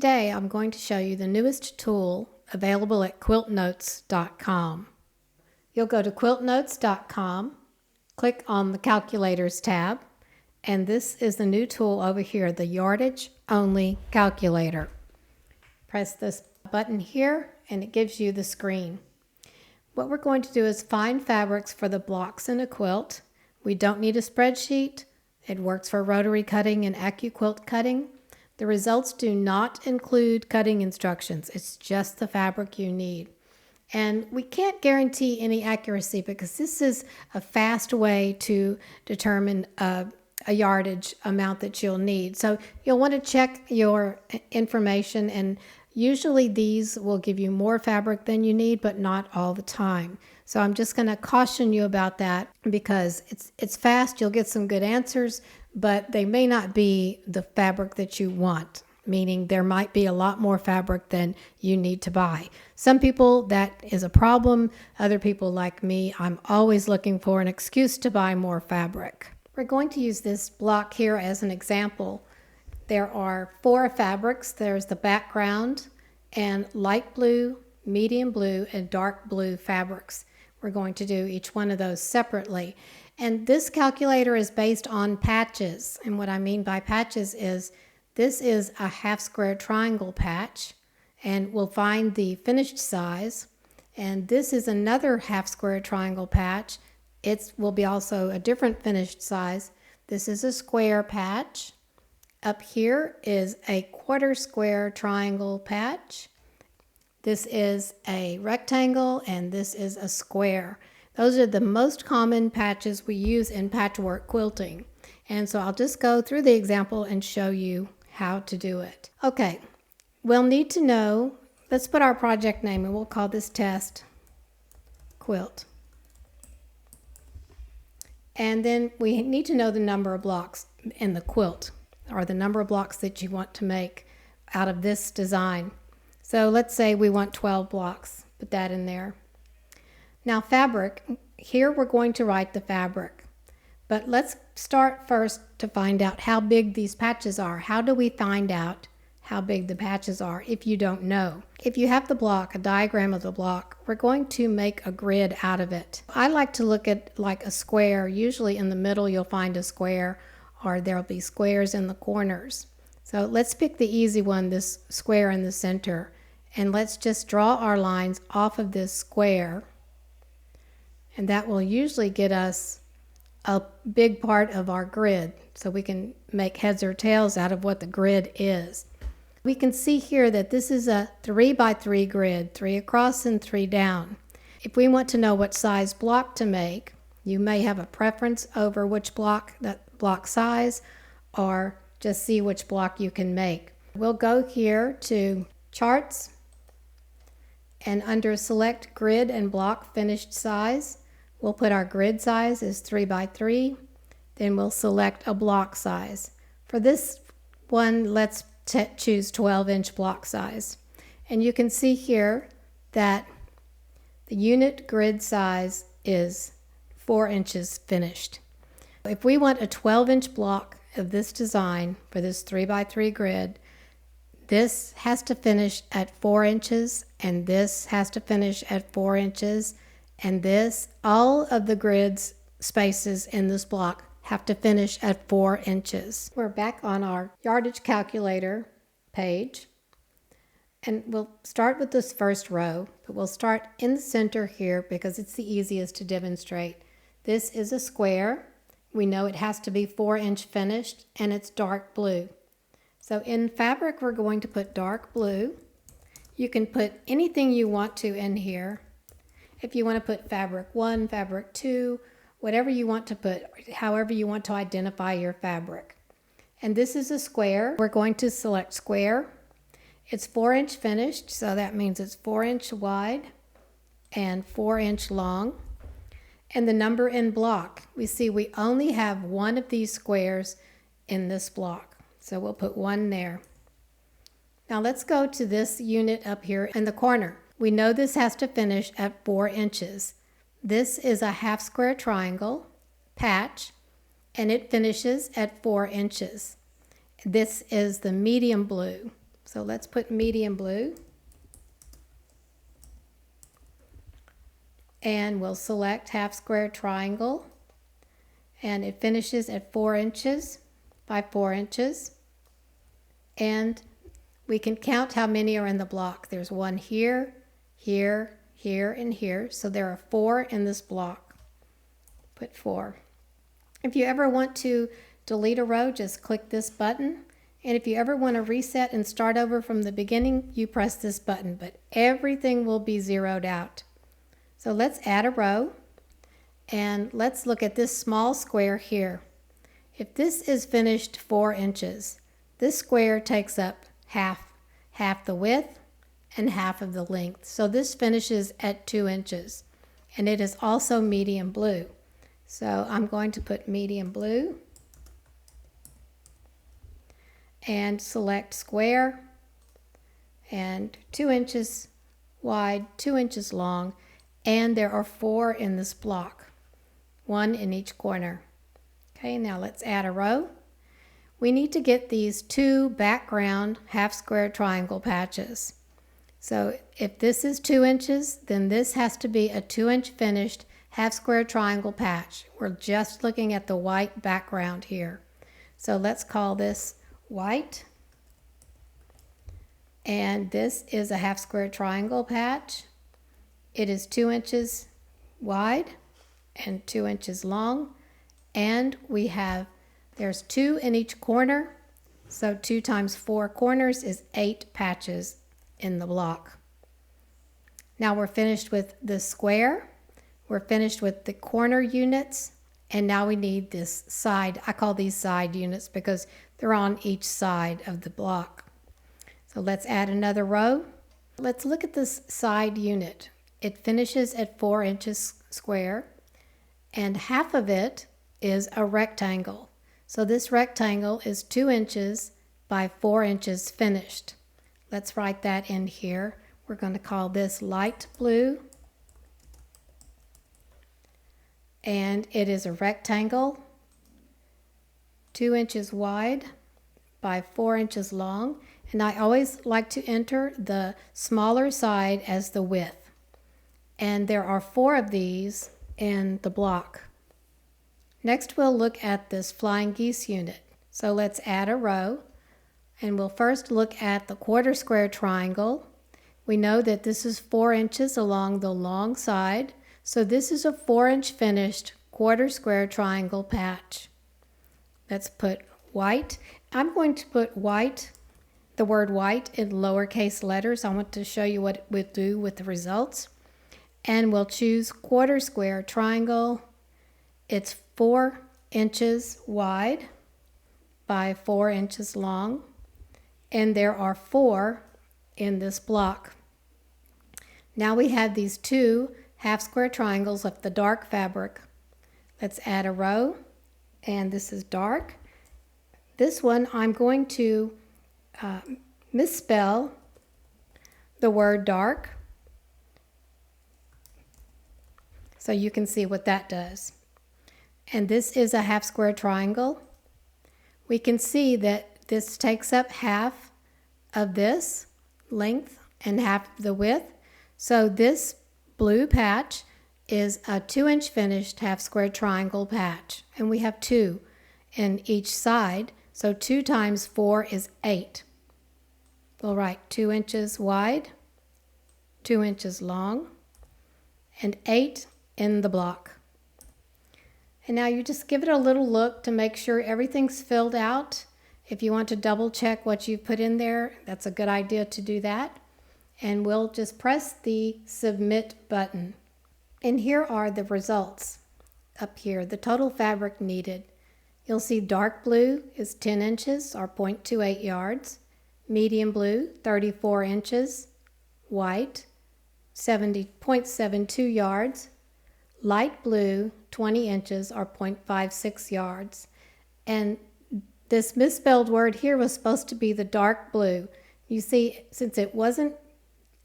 today I'm going to show you the newest tool available at QUILTNOTES.com. You'll go to QUILTNOTES.com, click on the Calculators tab, and this is the new tool over here, the Yardage Only Calculator. Press this button here and it gives you the screen. What we're going to do is find fabrics for the blocks in a quilt. We don't need a spreadsheet. It works for rotary cutting and AccuQuilt cutting. The results do not include cutting instructions. It's just the fabric you need. And we can't guarantee any accuracy because this is a fast way to determine a yardage amount that you'll need. So you'll want to check your information, and usually these will give you more fabric than you need, but not all the time. So I'm just going to caution you about that because it's fast. You'll get some good answers, but they may not be the fabric that you want, meaning there might be a lot more fabric than you need to buy. Some people, that is a problem. Other people like me, I'm always looking for an excuse to buy more fabric. We're going to use this block here as an example. There are 4 fabrics. There's the background and light blue, medium blue, and dark blue fabrics. We're going to do each one of those separately. And this calculator is based on patches. And what I mean by patches is this is a half square triangle patch, and we'll find the finished size. And this is another half square triangle patch. It will be also a different finished size. This is a square patch. Up here is a quarter square triangle patch. This is a rectangle, and this is a square. Those are the most common patches we use in patchwork quilting. And so I'll just go through the example and show you how to do it. Okay, we'll need to know, let's put our project name and we'll call this test quilt. And then we need to know the number of blocks in the quilt, or the number of blocks that you want to make out of this design. So let's say we want 12 blocks. Put that in there. Now fabric, here we're going to write the fabric. But let's start first to find out how big these patches are. How do we find out how big the patches are if you don't know? If you have the block, a diagram of the block, we're going to make a grid out of it. I like to look at like a square. Usually in the middle you'll find a square, or there'll be squares in the corners. So let's pick the easy one, this square in the center, and let's just draw our lines off of this square, and that will usually get us a big part of our grid, so we can make heads or tails out of what the grid is. We can see here that this is a 3 by 3 grid, 3 across and 3 down. If we want to know what size block to make, you may have a preference over which block, that block size, or just see which block you can make. We'll go here to Charts, and under Select Grid and Block Finished Size, we'll put our grid size as 3 by 3. Then we'll select a block size. For this one, let's choose 12-inch block size. And you can see here that the unit grid size is 4 inches finished. If we want a 12-inch block of this design for this 3 by 3 grid, this has to finish at 4 inches, and this has to finish at 4 inches, and this, all of the grid's spaces in this block have to finish at 4 inches. We're back on our yardage calculator page, and we'll start with this first row, but we'll start in the center here because it's the easiest to demonstrate. This is a square. We know it has to be 4-inch finished, and it's dark blue. So in fabric, we're going to put dark blue. You can put anything you want to in here. If you want to put fabric 1, fabric 2, whatever you want to put, however you want to identify your fabric. And this is a square. We're going to select square. It's 4-inch finished, so that means it's 4-inch wide and 4-inch long. And the number in block, we see we only have one of these squares in this block. So we'll put 1 there. Now let's go to this unit up here in the corner. We know this has to finish at 4 inches. This is a half square triangle patch, and it finishes at 4 inches. This is the medium blue. So let's put medium blue. And we'll select half square triangle. And it finishes at 4 inches by 4 inches. And we can count how many are in the block. There's one here, here, here, and here. So there are 4 in this block. Put 4. If you ever want to delete a row, just click this button. And if you ever want to reset and start over from the beginning, you press this button, but everything will be zeroed out. So let's add a row, and let's look at this small square here. If this is finished 4 inches, this square takes up half the width and half of the length. So this finishes at 2 inches, and it is also medium blue. So I'm going to put medium blue and select square, and 2 inches wide, 2 inches long, and there are 4 in this block, 1 in each corner. Okay, now let's add a row. We need to get these 2 background half square triangle patches. So if this is 2 inches, then this has to be a 2-inch finished half square triangle patch. We're just looking at the white background here. So let's call this white. And this is a half square triangle patch. It is 2 inches wide and 2 inches long. And there's 2 in each corner. So 2 times 4 corners is 8 patches in the block. Now we're finished with the square. We're finished with the corner units. And now we need this side. I call these side units because they're on each side of the block. So let's add another row. Let's look at this side unit. It finishes at 4 inches square, and half of it is a rectangle. So this rectangle is 2 inches by 4 inches finished. Let's write that in here. We're going to call this light blue. And it is a rectangle, 2 inches wide by 4 inches long. And I always like to enter the smaller side as the width. And there are 4 of these in the block. Next, we'll look at this flying geese unit. So let's add a row. And we'll first look at the quarter square triangle. We know that this is 4 inches along the long side. So this is a 4-inch finished quarter square triangle patch. Let's put white. I'm going to put white, the word white, in lowercase letters. I want to show you what it would do with the results. And we'll choose quarter square triangle. It's 4 inches wide by 4 inches long. And there are 4 in this block. Now we have these 2 half square triangles of the dark fabric. Let's add a row, and this is dark. This one I'm going to misspell the word dark so you can see what that does. And this is a half square triangle. We can see that this takes up half of this length and half of the width. So this blue patch is a 2-inch finished half square triangle patch, and we have 2 in each side, so 2 times 4 is 8. We'll write 2 inches wide, 2 inches long, and 8 in the block. And now you just give it a little look to make sure everything's filled out. If you want to double check what you've put in there, that's a good idea to do that. And we'll just press the submit button. And here are the results up here, the total fabric needed. You'll see dark blue is 10 inches or 0.28 yards, medium blue 34 inches, white 0.72 yards, light blue 20 inches or 0.56 yards. And this misspelled word here was supposed to be the dark blue. You see, since it wasn't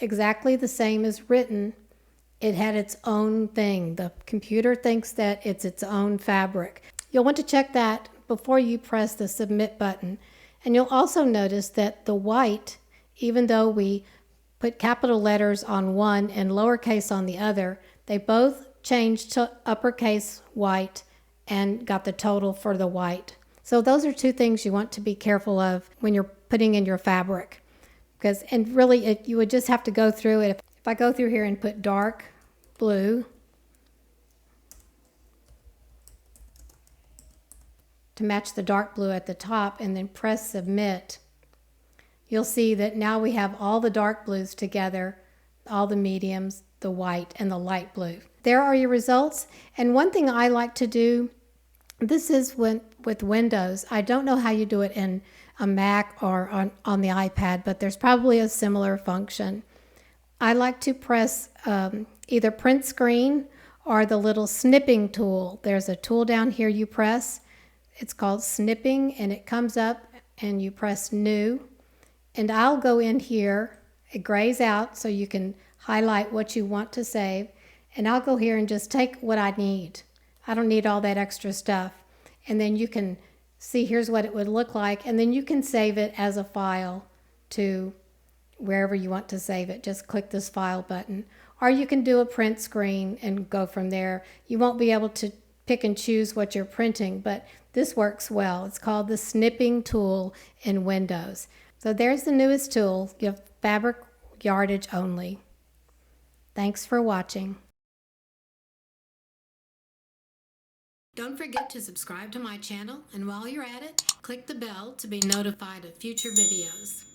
exactly the same as written, it had its own thing. The computer thinks that it's its own fabric. You'll want to check that before you press the submit button. And you'll also notice that the white even though we put capital letters on one and lowercase on the other, they both changed to uppercase white and got the total for the white. So those are two things you want to be careful of when you're putting in your fabric. And really, you would just have to go through it. If I go through here and put dark blue to match the dark blue at the top and then press submit, you'll see that now we have all the dark blues together, all the mediums, the white, and the light blue. There are your results. And one thing I like to do, this is with Windows. I don't know how you do it in a Mac or on the iPad, but there's probably a similar function. I like to press either print screen or the little snipping tool. There's a tool down here you press. It's called snipping, and it comes up and you press new. And I'll go in here, it grays out so you can highlight what you want to save. And I'll go here and just take what I need. I don't need all that extra stuff. And then you can see here's what it would look like. And then you can save it as a file to wherever you want to save it. Just click this file button. Or you can do a print screen and go from there. You won't be able to pick and choose what you're printing, but this works well. It's called the snipping tool in Windows. So there's the newest tool. You have fabric yardage only. Thanks for watching. Don't forget to subscribe to my channel, and while you're at it, click the bell to be notified of future videos.